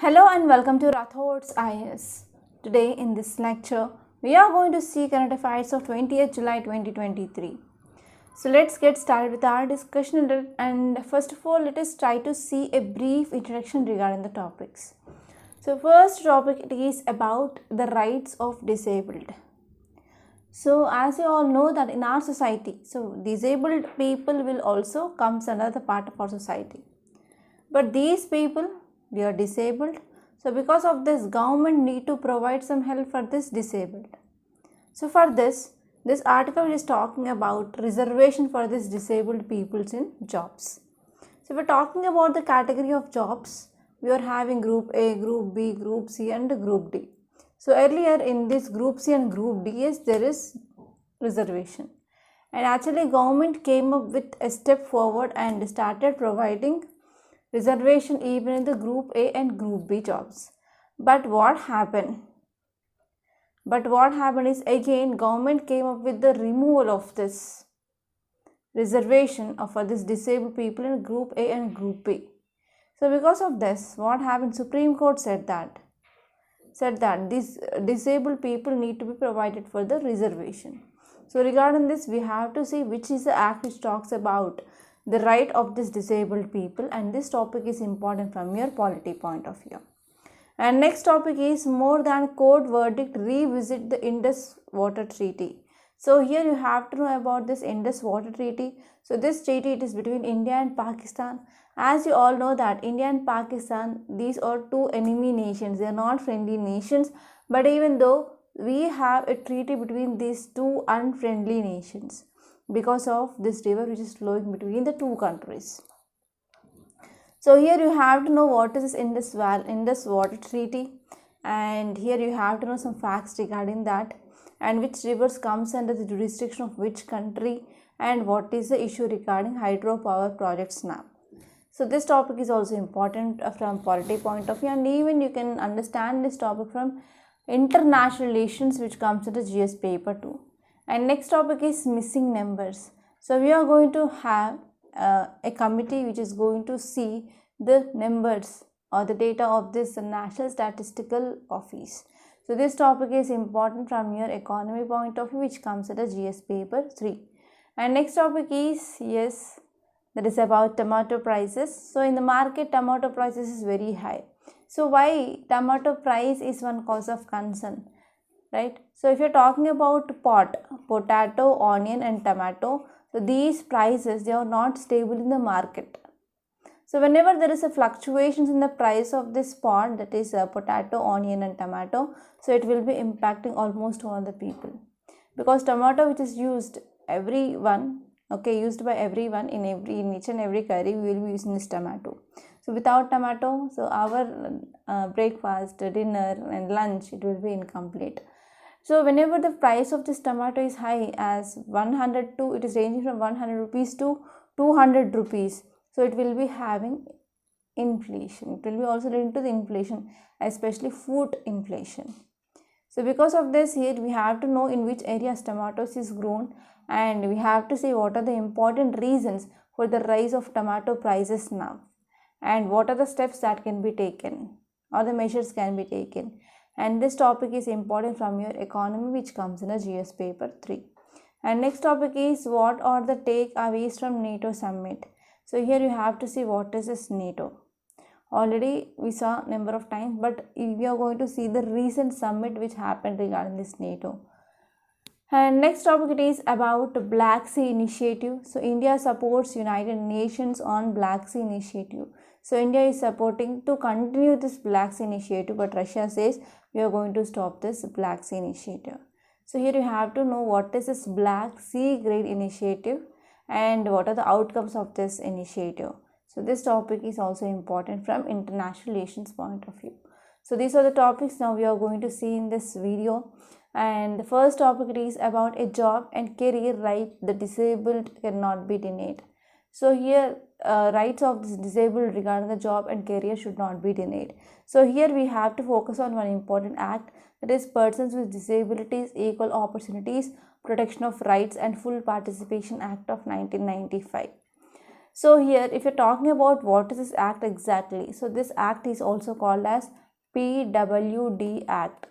Hello and welcome to Rathod's IS. Today in this lecture, we are going to see current affairs of 20th July 2023. So let's get started with our discussion and first of all, let us try to see a brief introduction regarding the topics. So first topic it is about the rights of disabled. So as you all know that in our society, so disabled people will also come under the part of our society. But these people, they are disabled, so because of this government need to provide some help for this disabled. So for this article is talking about reservation for this disabled peoples in jobs. So we're talking about the category of jobs. We are having group A, group B, group C and group D. So earlier in this group C and group D, yes, there is reservation, and actually government came up with a step forward and started providing reservation even in the group A and group B jobs. But what happened is again government came up with the removal of this reservation for this disabled people in group A and group B. So because of this, what happened? Supreme Court said that these disabled people need to be provided for the reservation. So regarding this, we have to see which is the act which talks about the right of this disabled people, and this topic is important from your polity point of view. And next topic is more than court verdict, revisit the Indus Water Treaty. So here you have to know about this Indus Water Treaty. So this treaty, it is between India and Pakistan. As you all know that India and Pakistan, these are two enemy nations. They are not friendly nations, but even though we have a treaty between these two unfriendly nations because of this river which is flowing between the two countries. So here you have to know what is this Indus Water Treaty, and here you have to know some facts regarding that, and which rivers comes under the jurisdiction of which country, and what is the issue regarding hydropower projects now. So this topic is also important from polity point of view, and even you can understand this topic from international relations which comes into GS paper 2. And next topic is missing numbers. So we are going to have a committee which is going to see the numbers or the data of this National Statistical Office. So this topic is important from your economy point of view, which comes at the GS paper 3. And next topic is, yes, that is about tomato prices. So in the market, tomato prices is very high. So why tomato price is one cause of concern, right? So if you're talking about potato, onion and tomato, so these prices, they are not stable in the market. So whenever there is a fluctuations in the price of this pot, that is potato, onion and tomato, so it will be impacting almost all the people, because tomato which is used by everyone in each and every curry, we will be using this tomato. So without tomato, so our breakfast, dinner and lunch, it will be incomplete. So whenever the price of this tomato is high as 100 to, it is ranging from 100 rupees to 200 rupees. So it will be having inflation. It will be also leading to the inflation, especially food inflation. So because of this, here we have to know in which areas tomatoes is grown, and we have to see what are the important reasons for the rise of tomato prices now, and what are the steps that can be taken or the measures can be taken. And this topic is important from your economy, which comes in a GS paper 3. And next topic is what are the takeaways from NATO summit. So here you have to see what is this NATO. Already we saw number of times, but we are going to see the recent summit which happened regarding this NATO. And next topic it is about Black Sea Initiative. So India supports United Nations on Black Sea Initiative. So India is supporting to continue this Black Sea Initiative, but Russia says we are going to stop this Black Sea Initiative. So here you have to know what is this Black Sea Grade Initiative and what are the outcomes of this initiative. So this topic is also important from international relations point of view. So these are the topics now we are going to see in this video. And the first topic is about a job and career right the disabled cannot be denied. So here rights of this disabled regarding the job and career should not be denied. So here we have to focus on one important act, that is Persons with Disabilities, Equal Opportunities, Protection of Rights and Full Participation Act of 1995. So here, if you're talking about what is this act exactly, so this act is also called as PWD Act.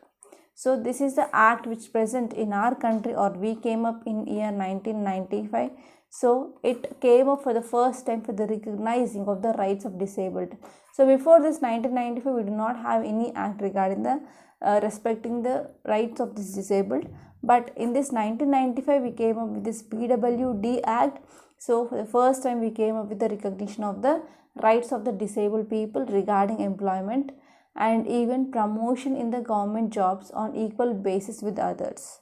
So this is the act which present in our country, or we came up in year 1995. So it came up for the first time for the recognizing of the rights of disabled. So before this 1995, we do not have any act regarding the respecting the rights of this disabled. But in this 1995, we came up with this PWD Act. So for the first time, we came up with the recognition of the rights of the disabled people regarding employment and even promotion in the government jobs on equal basis with others.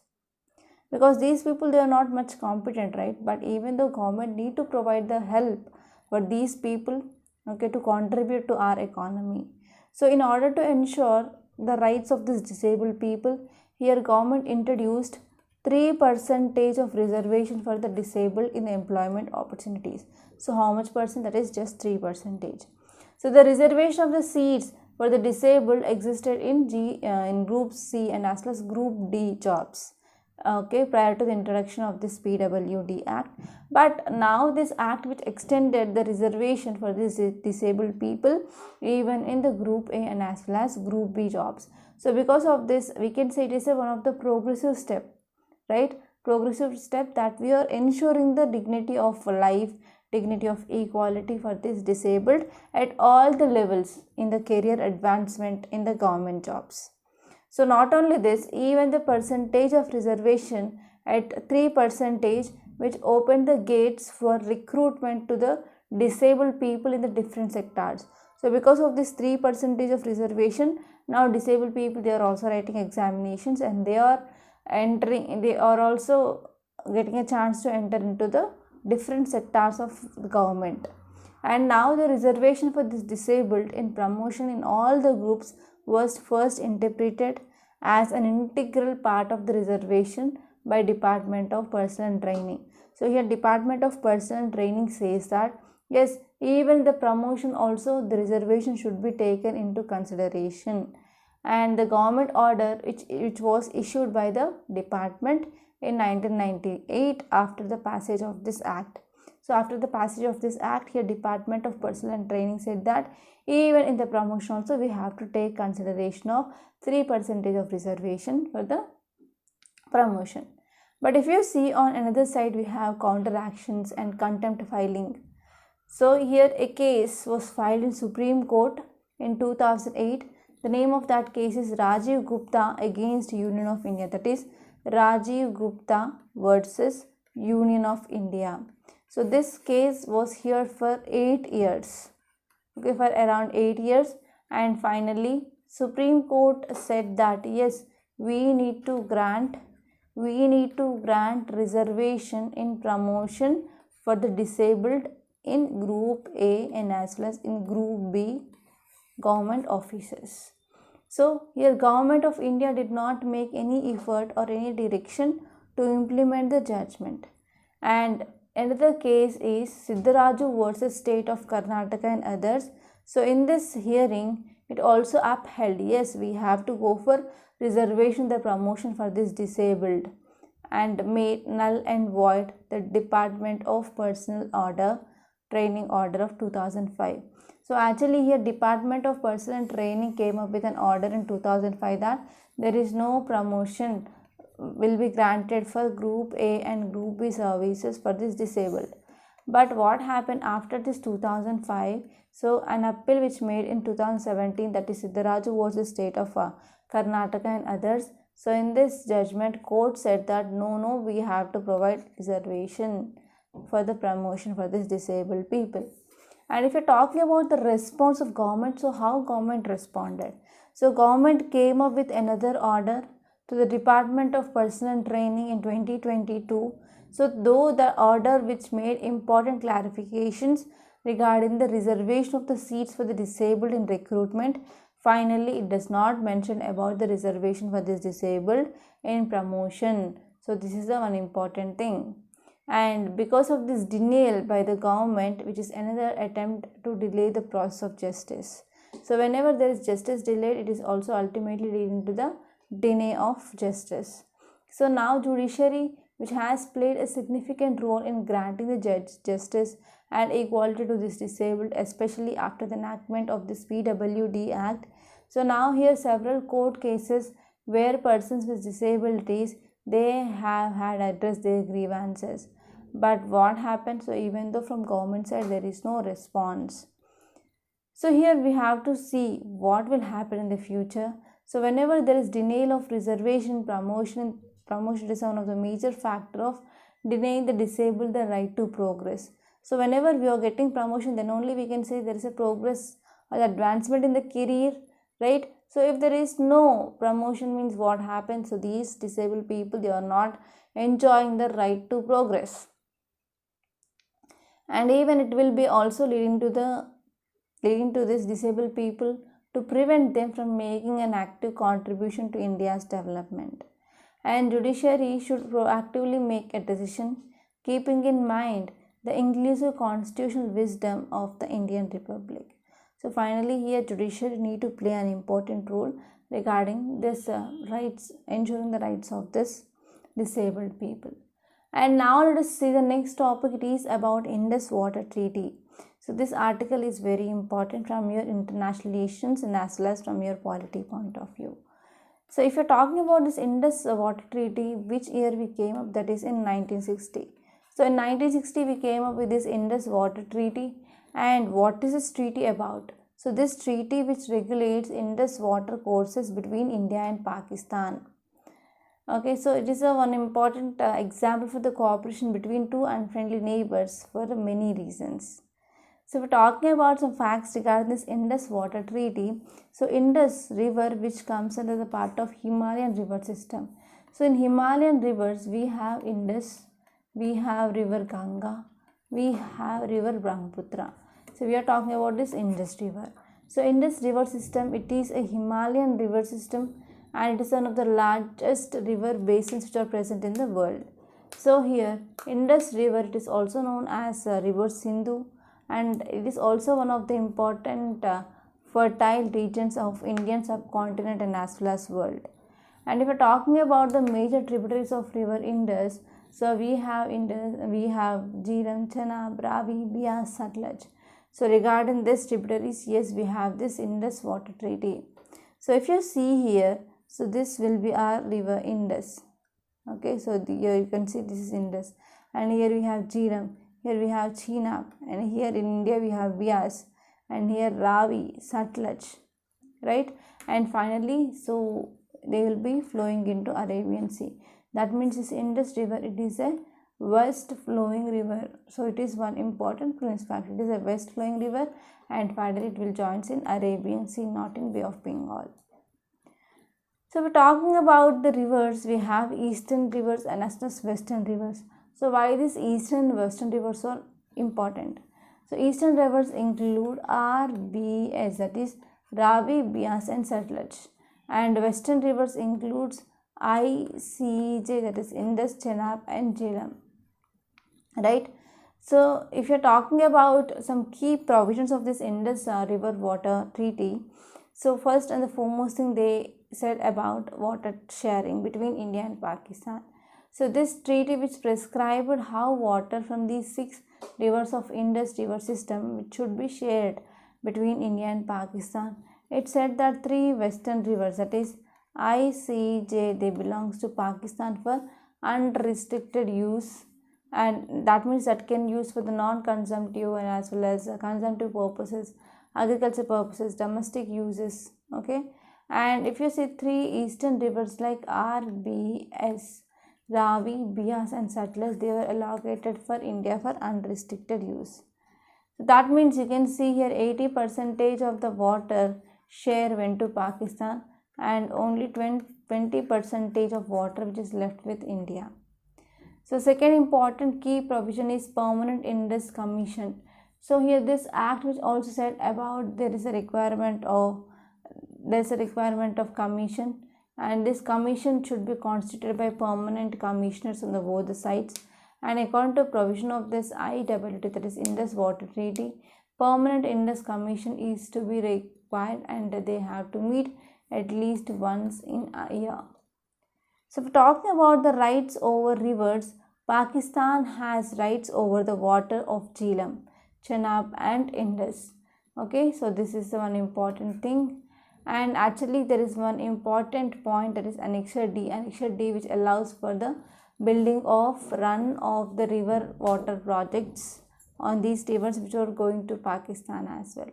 Because these people, they are not much competent, right? But even though government need to provide the help for these people, okay, to contribute to our economy. So in order to ensure the rights of these disabled people, here government introduced 3% of reservation for the disabled in the employment opportunities. So how much percent? That is just 3%. So the reservation of the seats for the disabled existed in Group C and as well as Group D jobs, okay, prior to the introduction of this PWD Act. But now this act which extended the reservation for these disabled people even in the Group A and as well as Group B jobs. So because of this, we can say it is one of the progressive step, right? Progressive step that we are ensuring the dignity of life, dignity of equality for this disabled at all the levels in the career advancement in the government jobs. So not only this, even the percentage of reservation at 3%, which opened the gates for recruitment to the disabled people in the different sectors. So because of this 3% of reservation, now disabled people, they are also writing examinations and they are also getting a chance to enter into the different sectors of the government. And now the reservation for this disabled in promotion in all the groups was first interpreted as an integral part of the reservation by Department of Personnel and Training. So here Department of Personnel and Training says that yes, even the promotion also the reservation should be taken into consideration. And the government order which was issued by the department in 1998 after the passage of this act. So after the passage of this act, here Department of Personnel and Training said that even in the promotion also we have to take consideration of 3% of reservation for the promotion. But if you see on another side, we have counter actions and contempt filing. So here a case was filed in Supreme Court in 2008. The name of that case is Rajiv Gupta against Union of India. That is Rajiv Gupta versus Union of India. So this case was here for 8 years. Okay, for around 8 years, and finally Supreme Court said that yes, we need to grant reservation in promotion for the disabled in Group A and as well as in Group B government offices. So here Government of India did not make any effort or any direction to implement the judgment. And another case is Siddharaju versus State of Karnataka and others. So in this hearing, it also upheld, yes, we have to go for reservation the promotion for this disabled, and made null and void the Department of Personnel Order Training Order of 2005. So actually here Department of Personnel and Training came up with an order in 2005 that there is no promotion will be granted for Group A and Group B services for this disabled. But what happened after this 2005? So an appeal which made in 2017, that is Siddharaju versus State of Karnataka and others. So in this judgment, court said that no, we have to provide reservation for the promotion for this disabled people. And if you're talking about the response of government, so how government responded? So government came up with another order to the Department of Personnel and Training in 2022. So though the order which made important clarifications regarding the reservation of the seats for the disabled in recruitment, finally it does not mention about the reservation for this disabled in promotion. So this is the one important thing. And because of this denial by the government, which is another attempt to delay the process of justice. So whenever there is justice delayed, it is also ultimately leading to the delay of justice. So now judiciary, which has played a significant role in granting the justice and equality to this disabled, especially after the enactment of this PWD Act. So now here several court cases where persons with disabilities, they have had addressed their grievances. But what happened? So even though from government side there is no response. So here we have to see what will happen in the future. So whenever there is denial of reservation, promotion is one of the major factor of denying the disabled the right to progress. So whenever we are getting promotion, then only we can say there is a progress or advancement in the career, right? So if there is no promotion, means what happens? So these disabled people, they are not enjoying the right to progress, and even it will be also leading to this disabled people to prevent them from making an active contribution to India's development. And judiciary should proactively make a decision keeping in mind the inclusive constitutional wisdom of the Indian Republic. So finally here judiciary need to play an important role regarding this rights, ensuring the rights of this disabled people. And now let us see the next topic. It is about Indus Water Treaty. So this article is very important from your international relations and as well as from your polity point of view. So if you're talking about this Indus Water Treaty, which year we came up? That is in 1960. So in 1960 we came up with this Indus Water Treaty. And what is this treaty about? So this treaty which regulates Indus water courses between India and Pakistan. Okay, so it is one important example for the cooperation between two unfriendly neighbors for many reasons. So we're talking about some facts regarding this Indus Water Treaty. So Indus River, which comes under the part of Himalayan river system. So in Himalayan rivers, we have Indus, we have river Ganga, we have river Brahmaputra. So we are talking about this Indus River. So Indus River system, it is a Himalayan river system and it is one of the largest river basins which are present in the world. So here Indus River, it is also known as river Sindhu, and it is also one of the important fertile regions of Indian subcontinent and as well as world. And if we are talking about the major tributaries of river Indus, so we have Indus, we have Jhelum, Chenab, Ravi, Beas, Satluj. So regarding this tributaries, yes, we have this Indus Water Treaty. So if you see here, so this will be our river Indus. Okay, so here you can see this is Indus, and here we have Jhelum, here we have Chenab, and here in India we have Beas, and here Ravi, Satluj, right? And finally, so they will be flowing into Arabian Sea. That means this Indus River, it is a west flowing river. So it is one important principal fact. It is a west flowing river, and finally it will join in Arabian Sea, not in Bay of Bengal. So we're talking about the rivers. We have eastern rivers and as well as western rivers. So why these eastern and western rivers are important? So eastern rivers include RBS, that is Ravi, Beas and Satluj, and western rivers includes ICJ, that is Indus, Chenab and Jhelum, right? So if you're talking about some key provisions of this Indus River Water Treaty, so first and the foremost thing they said about water sharing between India and Pakistan. So this treaty which prescribed how water from these 6 rivers of Indus river system which should be shared between India and Pakistan. It said that 3 western rivers, that is ICJ, they belongs to Pakistan for unrestricted use, and that means that can use for the non-consumptive and as well as consumptive purposes, agriculture purposes, domestic uses. Okay, and if you see 3 eastern rivers like RBS, Ravi, Beas and Satluj, they were allocated for India for unrestricted use. So that means you can see here 80% of the water share went to Pakistan and only 20% of water which is left with India. So second important key provision is Permanent Indus Commission. So here this act which also said about there is a requirement of commission, and this commission should be constituted by permanent commissioners on the both the sides, and according to provision of this IWT, that is Indus Water Treaty, permanent Indus Commission is to be required and they have to meet at least once in a year. So if talking about the rights over rivers, Pakistan has rights over the water of Jhelum. Chenab and Indus. Okay, so this is the one important thing. And actually there is one important point, that is Annexure D, which allows for the building of run of the river water projects on these rivers which are going to Pakistan as well.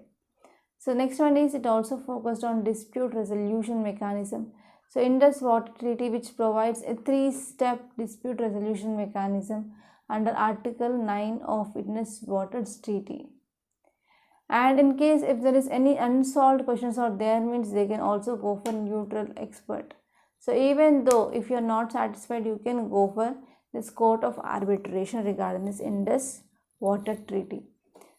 So next one is, it also focused on dispute resolution mechanism. So Indus Water Treaty, which provides a 3-step dispute resolution mechanism under Article 9 of Indus Water Treaty. And in case if there is any unsolved questions out there, means they can also go for neutral expert. So even though if you are not satisfied, you can go for this court of arbitration regarding this Indus Water Treaty.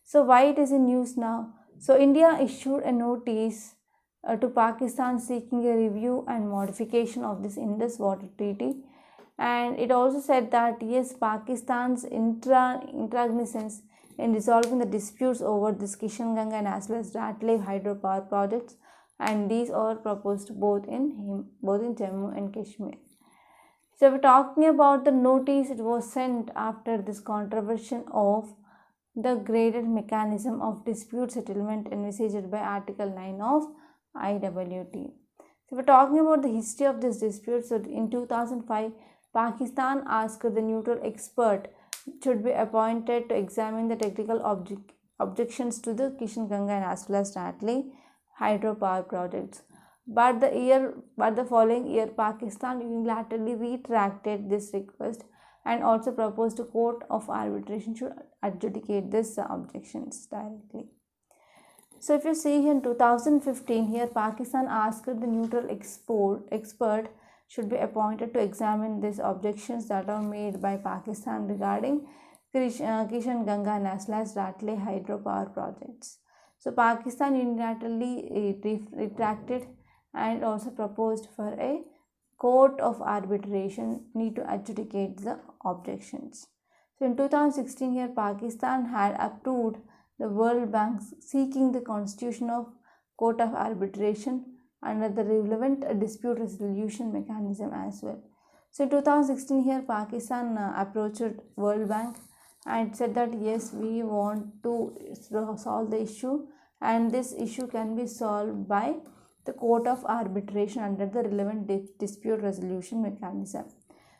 So why it is in news now? So India issued a notice to Pakistan seeking a review and modification of this Indus Water Treaty, and it also said that yes, Pakistan's intransigence in resolving the disputes over this Kishanganga and as well as Rathod hydropower projects, and these are proposed both in Jammu and Kashmir. So we're talking about the notice, it was sent after this controversy of the graded mechanism of dispute settlement envisaged by Article 9 of IWT. So we're talking about the history of this dispute. So in 2005, Pakistan asked the neutral expert should be appointed to examine the technical objections to the Kishanganga and as well as Rathod hydropower projects. But the following year, Pakistan unilaterally retracted this request and also proposed a court of arbitration should adjudicate these objections directly. So if you see here in 2015, here Pakistan asked the neutral expert should be appointed to examine these objections that are made by Pakistan regarding Kishanganga and as well as Rathod hydropower projects. So Pakistan unilaterally retracted and also proposed for a court of arbitration need to adjudicate the objections. So in 2016, here Pakistan had approved the World Bank seeking the constitution of court of arbitration under the relevant dispute resolution mechanism as well. So in 2016, here Pakistan approached World Bank and said that yes, we want to solve the issue, and this issue can be solved by the court of arbitration under the relevant dispute resolution mechanism.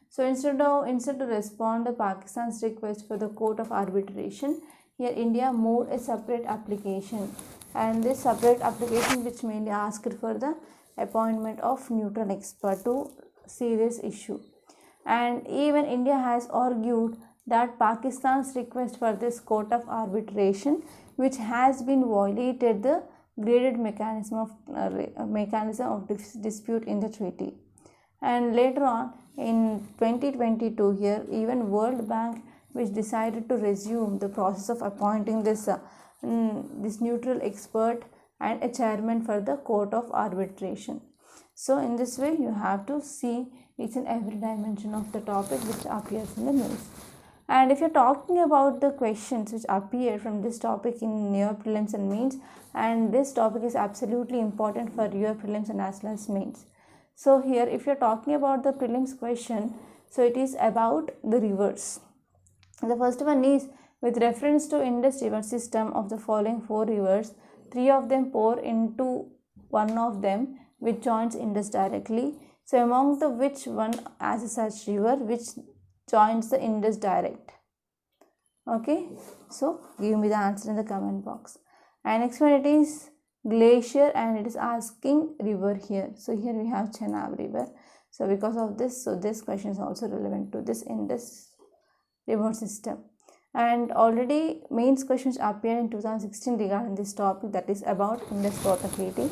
So instead to respond to Pakistan's request for the court of arbitration, here India moved a separate application, and this separate application which mainly asked for the appointment of neutral expert to see this issue. And even India has argued that Pakistan's request for this court of arbitration, which has been violated the graded mechanism of dispute in the treaty. And later on in 2022, here even World Bank, which decided to resume the process of appointing this neutral expert and a chairman for the court of arbitration. So in this way, you have to see each and every dimension of the topic which appears in the news. And if you're talking about the questions which appear from this topic in your prelims and mains, and this topic is absolutely important for your prelims and as well as mains. So here, if you're talking about the prelims question, so it is about the rivers. The first one is, with reference to Indus river system of the following 4 rivers, 3 of them pour into one of them which joins Indus directly. So among the which one as a such river which joins the Indus direct. Okay, so give me the answer in the comment box. And next one, it is glacier, and it is asking river here. So here we have Chenab river. So because of this, so this question is also relevant to this Indus river system. And already mains questions appeared in 2016 regarding this topic, that is about Indus Water Treaty.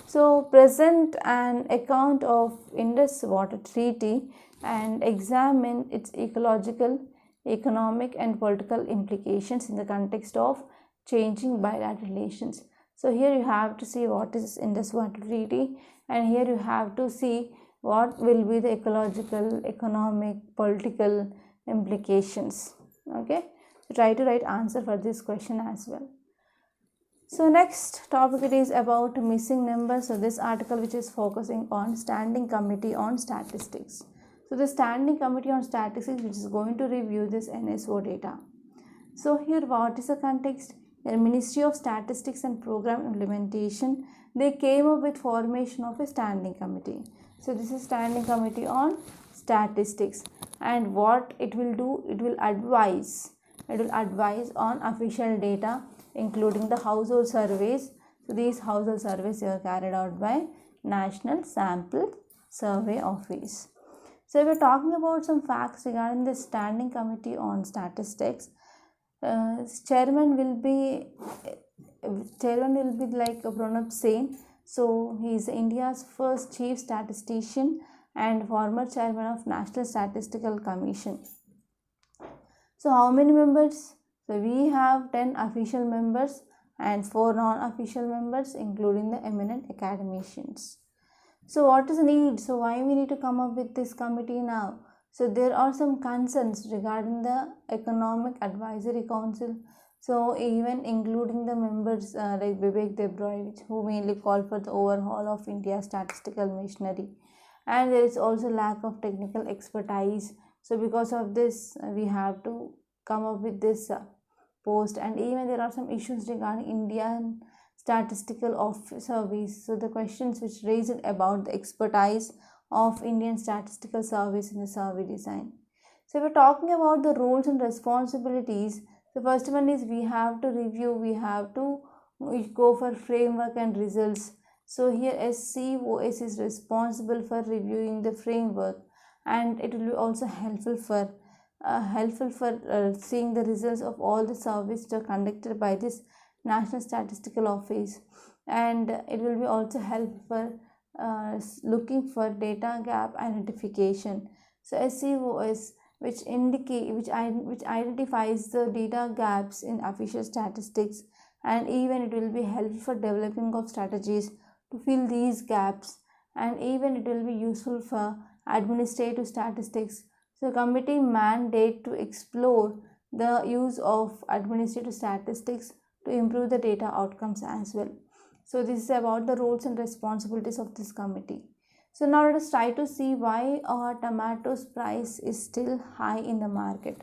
So present an account of Indus Water Treaty and examine its ecological, economic and political implications in the context of changing bilateral relations. So here you have to see what is Indus Water Treaty, and here you have to see what will be the ecological, economic, political implications. Okay, so try to write answer for this question as well. So next topic, it is about missing numbers. So this article which is focusing on Standing Committee on Statistics. So the Standing Committee on Statistics which is going to review this NSO data. So here what is the context? the Ministry of Statistics and Program Implementation, they came up with formation of a standing committee. So this is standing committee on statistics, and what it will do, it will advise on official data including the household surveys. So these household surveys are carried out by National Sample Survey Office. So we are talking about some facts regarding the standing committee on statistics. Chairman will be like Pranab Sen. So he is India's first chief statistician and former chairman of National Statistical Commission. So how many members? So we have 10 official members and 4 non-official members, including the eminent academicians. So what is the need? So why we need to come up with this committee now? So there are some concerns regarding the Economic Advisory Council. So even including the members like Vivek Debroy, who mainly call for the overhaul of India's statistical machinery. And there is also lack of technical expertise. So because of this, we have to come up with this post. And even there are some issues regarding Indian statistical service. So the questions which raised about the expertise of Indian statistical service in the survey design. So we're talking about the roles and responsibilities. The first one is we have to review, we go for framework and results. So here SCOS is responsible for reviewing the framework, and it will be also helpful for seeing the results of all the surveys that are conducted by this National Statistical Office, and it will be also helpful for looking for data gap identification. So SCOS, which identifies the data gaps in official statistics, and even it will be helpful for developing of strategies to fill these gaps, and even it will be useful for administrative statistics. So committee mandate to explore the use of administrative statistics to improve the data outcomes as well. So this is about the roles and responsibilities of this committee. So now let us try to see why our tomatoes price is still high in the market.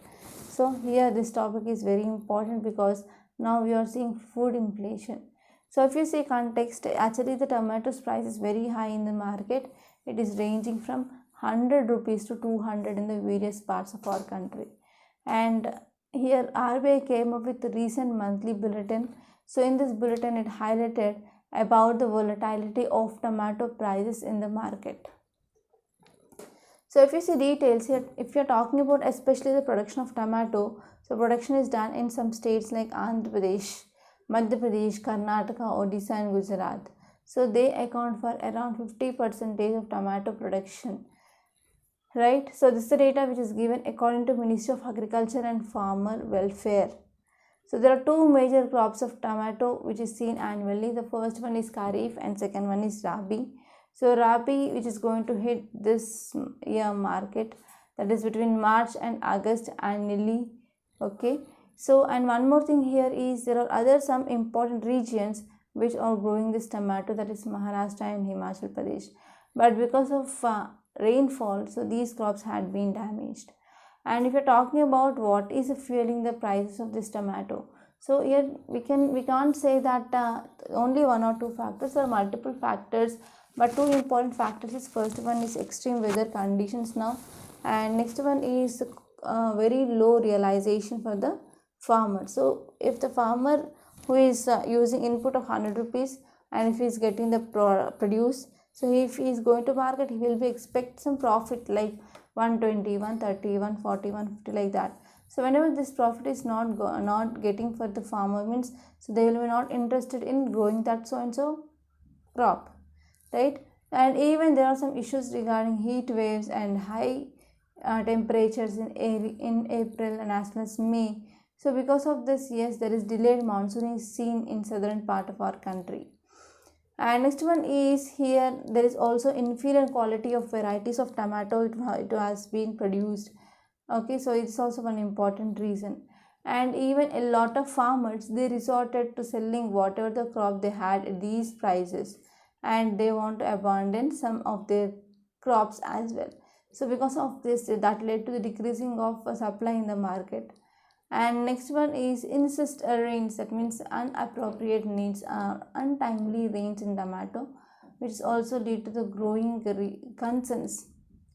So here this topic is very important because now we are seeing food inflation. So if you see context, actually the tomatoes price is very high in the market. It is ranging from 100 rupees to 200 in the various parts of our country. And here RBI came up with the recent monthly bulletin. So in this bulletin it highlighted about the volatility of tomato prices in the market. So if you see details here, if you are talking about especially the production of tomato, so production is done in some states like Andhra Pradesh, Madhya Pradesh, Karnataka, Odisha and Gujarat. So they account for around 50% of tomato production. Right, so this is the data which is given according to Ministry of Agriculture and Farmer Welfare. So there are two major crops of tomato which is seen annually. The first one is Kharif and second one is Rabi. So Rabi, which is going to hit this year market, that is between March and August annually. Okay, so and one more thing here is there are other some important regions which are growing this tomato, that is Maharashtra and Himachal Pradesh, but because of rainfall, so these crops had been damaged. And if you're talking about what is fueling the prices of this tomato, so here we can't say that only one or two factors. There are multiple factors, but two important factors is, first one is extreme weather conditions now, and next one is very low realization for the farmer. So if the farmer who is using input of 100 rupees and if he is getting the produce, so if he is going to market, he will be expect some profit like 120, 130, 140, 150 like that. So whenever this profit is not getting for the farmer, means so they will be not interested in growing that so and so crop, right? And even there are some issues regarding heat waves and high temperatures in April and as well as May. So because of this, yes, there is delayed monsoon is seen in southern part of our country. And next one is here there is also inferior quality of varieties of tomato it has been produced. Okay, so it's also one important reason. And even a lot of farmers, they resorted to selling whatever the crop they had at these prices, and they want to abandon some of their crops as well. So because of this, that led to the decreasing of supply in the market. And next one is incest rains, that means inappropriate needs or untimely rains in tomato, which is also lead to the growing concerns,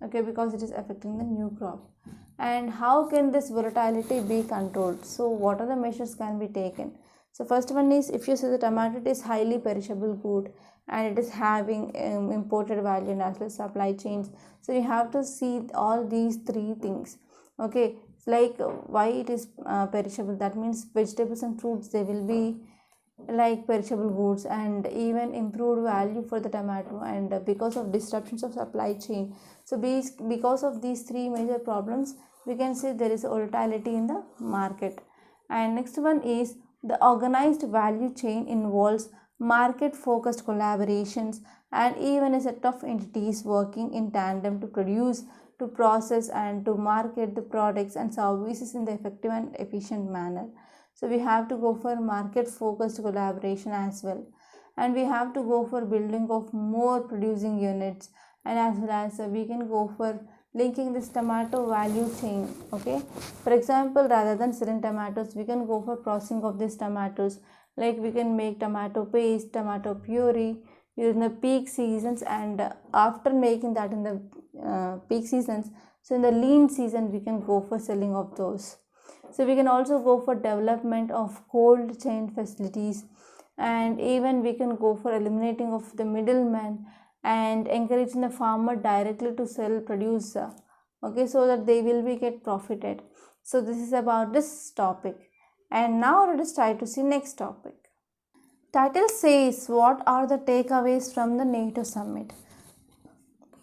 okay, because it is affecting the new crop. And how can this volatility be controlled? So what are the measures can be taken? So first one is, if you see the tomato, it is highly perishable good and it is having imported value and as well as supply chains. So you have to see all these three things, okay. Like why it is perishable, that means vegetables and fruits, they will be like perishable goods, and even improved value for the tomato, and because of disruptions of supply chain. So because of these three major problems, we can say there is volatility in the market. And next one is, the organized value chain involves market focused collaborations and even a set of entities working in tandem to produce, to process and to market the products and services in the effective and efficient manner. So we have to go for market focused collaboration as well, and we have to go for building of more producing units, and as well as we can go for linking this tomato value chain, okay. For example, rather than selling tomatoes, we can go for processing of these tomatoes, like we can make tomato paste, tomato puree during the peak seasons, and after making that in the peak seasons, so in the lean season we can go for selling of those. So we can also go for development of cold chain facilities, and even we can go for eliminating of the middleman and encouraging the farmer directly to sell produce, okay, so that they will be get profited. So this is about this topic. And now let us try to see next topic. Title says, what are the takeaways from the NATO summit?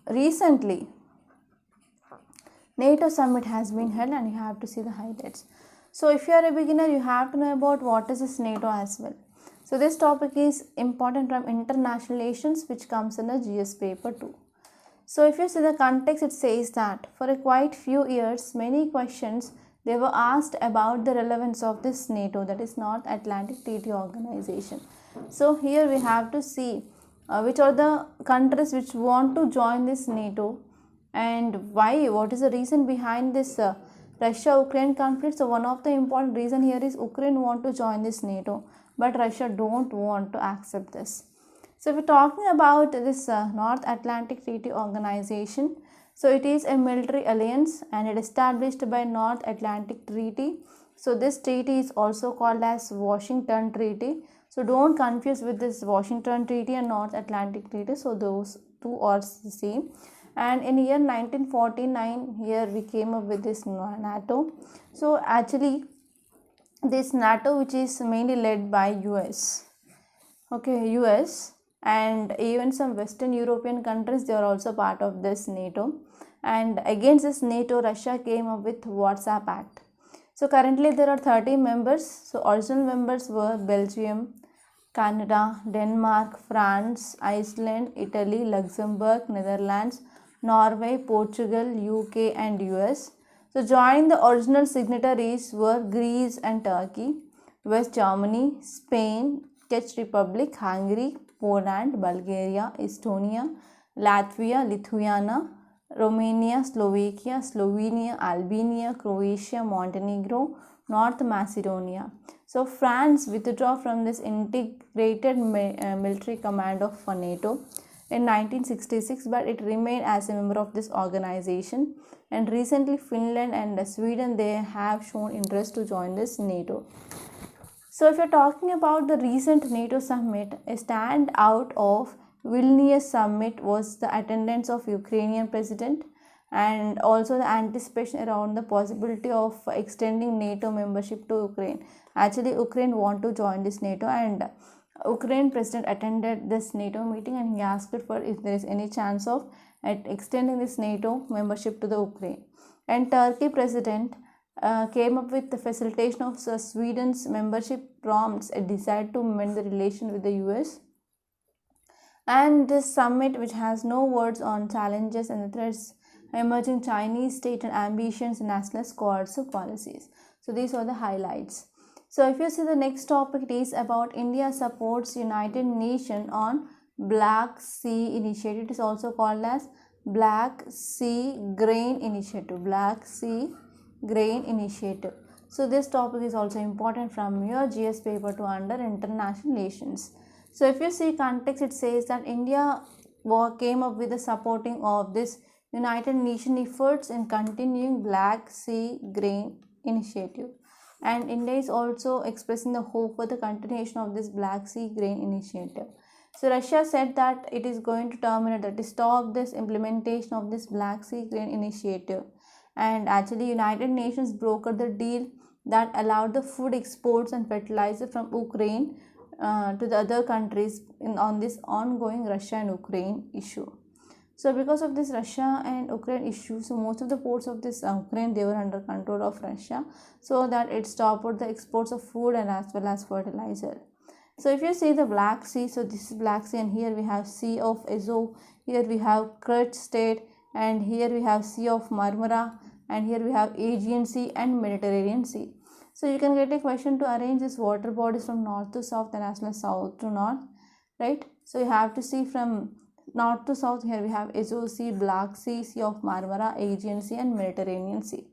Recently NATO summit has been held, and you have to see the highlights. So if you are a beginner, you have to know about what is this NATO as well. So this topic is important from international relations, which comes in the GS paper 2. So if you see the context, it says that for a quite few years, many questions they were asked about the relevance of this NATO, that is North Atlantic Treaty Organization. So here we have to see which are the countries which want to join this NATO, and why, what is the reason behind this Russia-Ukraine conflict. So one of the important reason here is Ukraine want to join this NATO, but Russia don't want to accept this. So we're talking about this North Atlantic Treaty Organization. So it is a military alliance and it is established by North Atlantic Treaty. So this treaty is also called as Washington Treaty. So don't confuse with this Washington Treaty and North Atlantic Treaty. So those two are the same. And in year 1949, here we came up with this NATO. So actually this NATO, which is mainly led by US, okay, US, and even some Western European countries, they are also part of this NATO. And against this NATO, Russia came up with WhatsApp Act. So currently there are 30 members. So original members were Belgium, Canada, Denmark, France, Iceland, Italy, Luxembourg, Netherlands, Norway, Portugal, UK and US. So joining the original signatories were Greece and Turkey, West Germany, Spain, Czech Republic, Hungary, Poland, Bulgaria, Estonia, Latvia, Lithuania, Romania, Slovakia, Slovenia, Albania, Croatia, Montenegro, North Macedonia. So France withdrew from this integrated military command of NATO in 1966, but it remained as a member of this organization. And recently Finland and Sweden, they have shown interest to join this NATO. So if you're talking about the recent NATO summit, a standout of Vilnius summit was the attendance of Ukrainian president and also the anticipation around the possibility of extending NATO membership to Ukraine. Actually, Ukraine want to join this NATO, and Ukraine president attended this NATO meeting and he asked for if there is any chance of extending this NATO membership to the Ukraine. And Turkey president came up with the facilitation of Sweden's membership prompts a desire to mend the relation with the US. And this summit, which has no words on challenges and the threats emerging Chinese state and ambitions as well as coercive policies. So these are the highlights. So if you see the next topic, it is about India supports United Nations on Black Sea Initiative. It is also called as Black Sea Grain Initiative. Black Sea Grain Initiative. So this topic is also important from your GS paper to under international relations. So if you see context, it says that India came up with the supporting of this United Nations efforts in continuing Black Sea Grain Initiative, and India is also expressing the hope for the continuation of this Black Sea Grain Initiative. So Russia said that it is going to terminate, that is stop this implementation of this Black Sea Grain Initiative, and actually United Nations brokered the deal that allowed the food exports and fertilizer from Ukraine to the other countries on this ongoing Russia and Ukraine issue. So because of this Russia and Ukraine issue, so most of the ports of this Ukraine, they were under control of Russia, so that it stopped the exports of food and as well as fertilizer. So if you see the Black Sea, so this is Black Sea, and here we have Sea of Azov, here we have Kerch State, and here we have Sea of Marmara, and here we have Aegean Sea and Mediterranean Sea. So you can get a question to arrange these water bodies from north to south and as well as south to north, right? So you have to see from north to south. Here we have Azov Sea, Black Sea, Sea of Marmara, Aegean Sea and Mediterranean Sea.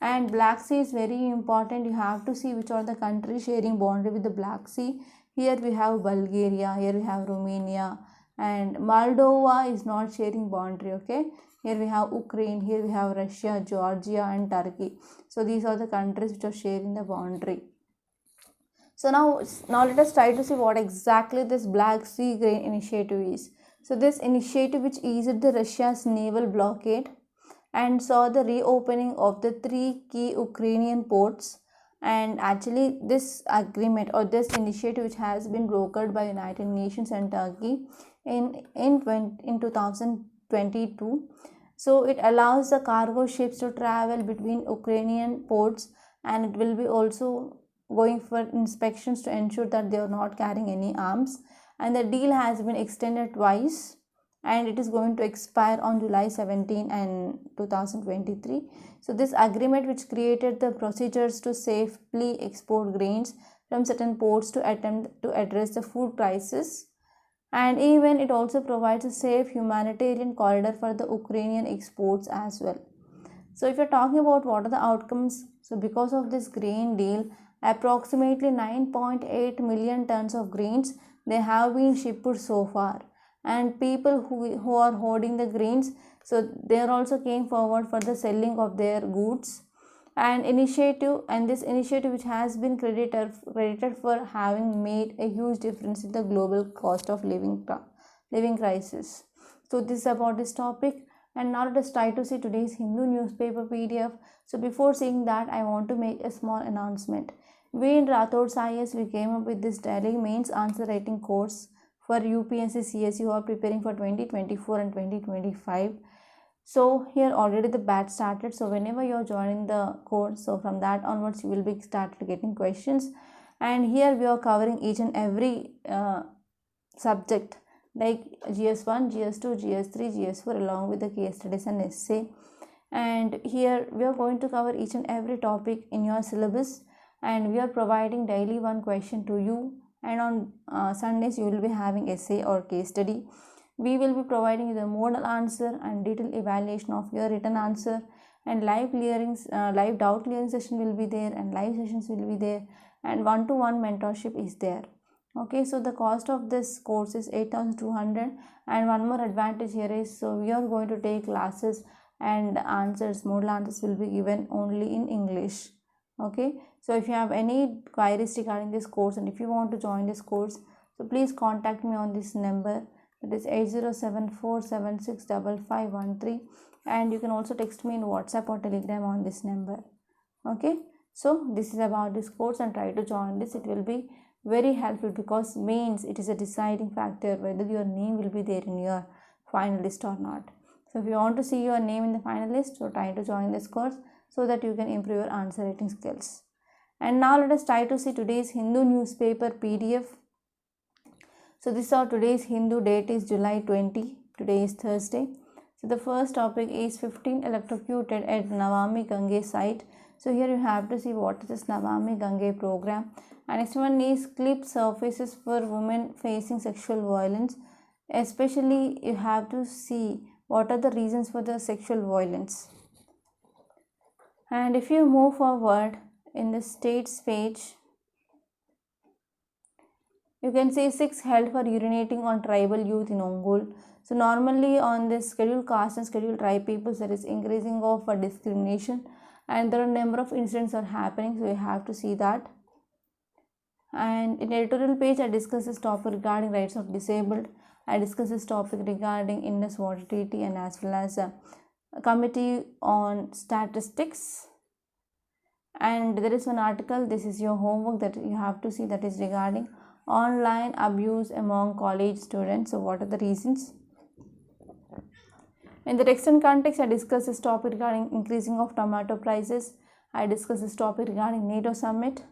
And Black Sea is very important. You have to see which are the countries sharing boundary with the Black Sea. Here we have Bulgaria, here we have Romania, and Moldova is not sharing boundary, okay? Here we have Ukraine, here we have Russia, Georgia and Turkey. So these are the countries which are sharing the boundary. So now let us try to see what exactly this Black Sea Grain Initiative is. So this initiative, which eased the Russia's naval blockade and saw the reopening of the 3 key Ukrainian ports. And actually this agreement or this initiative, which has been brokered by United Nations and Turkey in 2022. So it allows the cargo ships to travel between Ukrainian ports, and it will be also going for inspections to ensure that they are not carrying any arms. And the deal has been extended twice, and it is going to expire on July 17 and 2023. So this agreement, which created the procedures to safely export grains from certain ports to attempt to address the food crisis, and even it also provides a safe humanitarian corridor for the Ukrainian exports as well. So if you're talking about what are the outcomes, so because of this grain deal, approximately 9.8 million tons of grains they have been shipped so far, and people who are hoarding the grains, so they are also came forward for the selling of their goods. And this initiative which has been credited for having made a huge difference in the global cost of living crisis. So this is about this topic. And now let us try to see today's Hindu newspaper PDF. So before seeing that, I want to make a small announcement. We in Rathod IS, we came up with this daily mains answer writing course for UPSC CS who are preparing for 2024 and 2025. So here already the batch started. So whenever you are joining the course, so from that onwards you will be started getting questions. And here we are covering each and every subject like GS1, GS2, GS3, GS4 along with the case studies and essay. And here we are going to cover each and every topic in your syllabus, and we are providing daily one question to you, and on Sundays you will be having essay or case study. We will be providing you the model answer and detailed evaluation of your written answer, and live doubt clearing session will be there, and live sessions will be there, and one-to-one mentorship is there. Okay, so the cost of this course is 8,200, and one more advantage here is, so we are going to take classes and model answers will be given only in English. Okay, so if you have any queries regarding this course and if you want to join this course, so please contact me on this number, that is 8074765513, and you can also text me in WhatsApp or Telegram on this number. Okay, so this is about this course, and try to join this. It will be very helpful because means it is a deciding factor whether your name will be there in your finalist or not. So if you want to see your name in the finalist, so try to join this course so that you can improve your answer writing skills. And now let us try to see today's Hindu newspaper PDF. So this is our today's Hindu date is July 20. Today is Thursday. So the first topic is 15 electrocuted at Navami Gange site. So here you have to see what is this Navami Gange program. And next one is clip surfaces for women facing sexual violence. Especially you have to see what are the reasons for the sexual violence. And if you move forward, in the states page, you can see 6 held for urinating on tribal youth in Ongole. So normally on this scheduled caste and scheduled tribe peoples, there is increasing of discrimination, and there are a number of incidents are happening, so you have to see that. And in editorial page, I discuss this topic regarding rights of disabled. I discuss this topic regarding Indus water treaty, and as well as a committee on statistics. And there is one article, this is your homework that you have to see, that is regarding online abuse among college students. So what are the reasons? In the text and context, I discuss this topic regarding increasing of tomato prices. I discuss this topic regarding NATO summit.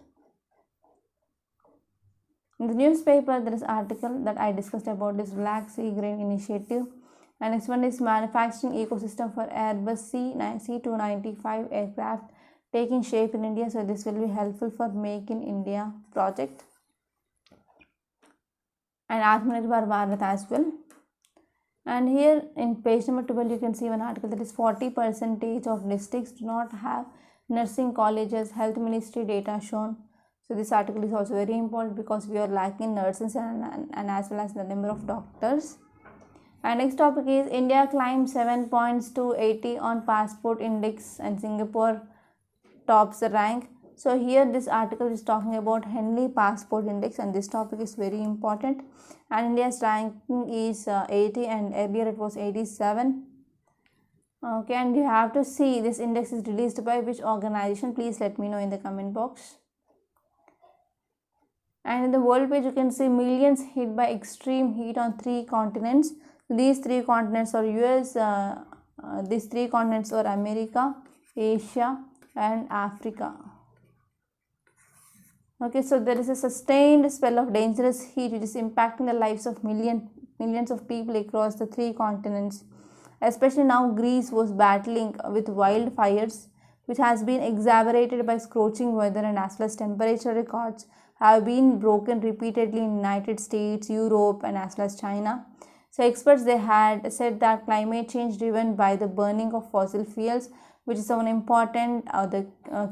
In the newspaper, there is an article that I discussed about this Black Sea Grain Initiative. And next one is manufacturing ecosystem for Airbus C295 aircraft taking shape in India. So this will be helpful for Make in India project. And Atmanirbhar Bharat as well. And here in page number 12, you can see one article that is 40% of districts do not have nursing colleges, health ministry data shown. So this article is also very important because we are lacking nurses and as well as the number of doctors. And next topic is India climbs 7 points to 80 on passport index, and Singapore tops the rank. So here this article is talking about Henley passport index, and this topic is very important. And India's ranking is 80, and earlier it was 87. Okay, and you have to see this index is released by which organization. Please let me know in the comment box. And in the world page, you can see millions hit by extreme heat on 3 continents. These 3 continents are US, these 3 continents are America, Asia and Africa. Okay, so there is a sustained spell of dangerous heat which is impacting the lives of millions of people across the 3 continents. Especially now Greece was battling with wildfires, which has been exacerbated by scorching weather, and as well as temperature records have been broken repeatedly in United States, Europe and as well as China. So experts, they had said that climate change driven by the burning of fossil fuels, which is an important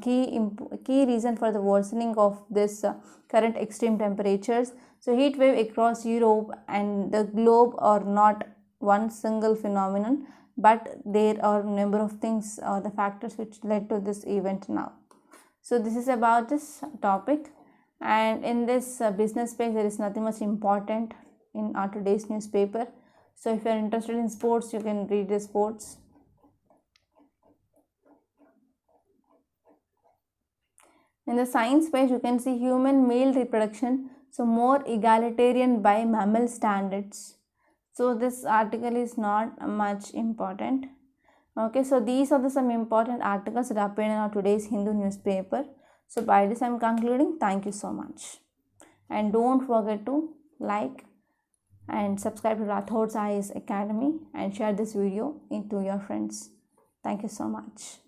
key reason for the worsening of this current extreme temperatures. So heat wave across Europe and the globe are not one single phenomenon, but there are a number of things, the factors which led to this event now. So this is about this topic, and in this business page there is nothing much important in our today's newspaper. So if you are interested in sports, you can read the sports. In the science page, you can see human male reproduction, so more egalitarian by mammal standards. So this article is not much important. Okay, so these are some important articles that appeared in our today's Hindu newspaper. So by this I am concluding. Thank you so much. And don't forget to like and subscribe to Rathod's IAS Academy and share this video to your friends. Thank you so much.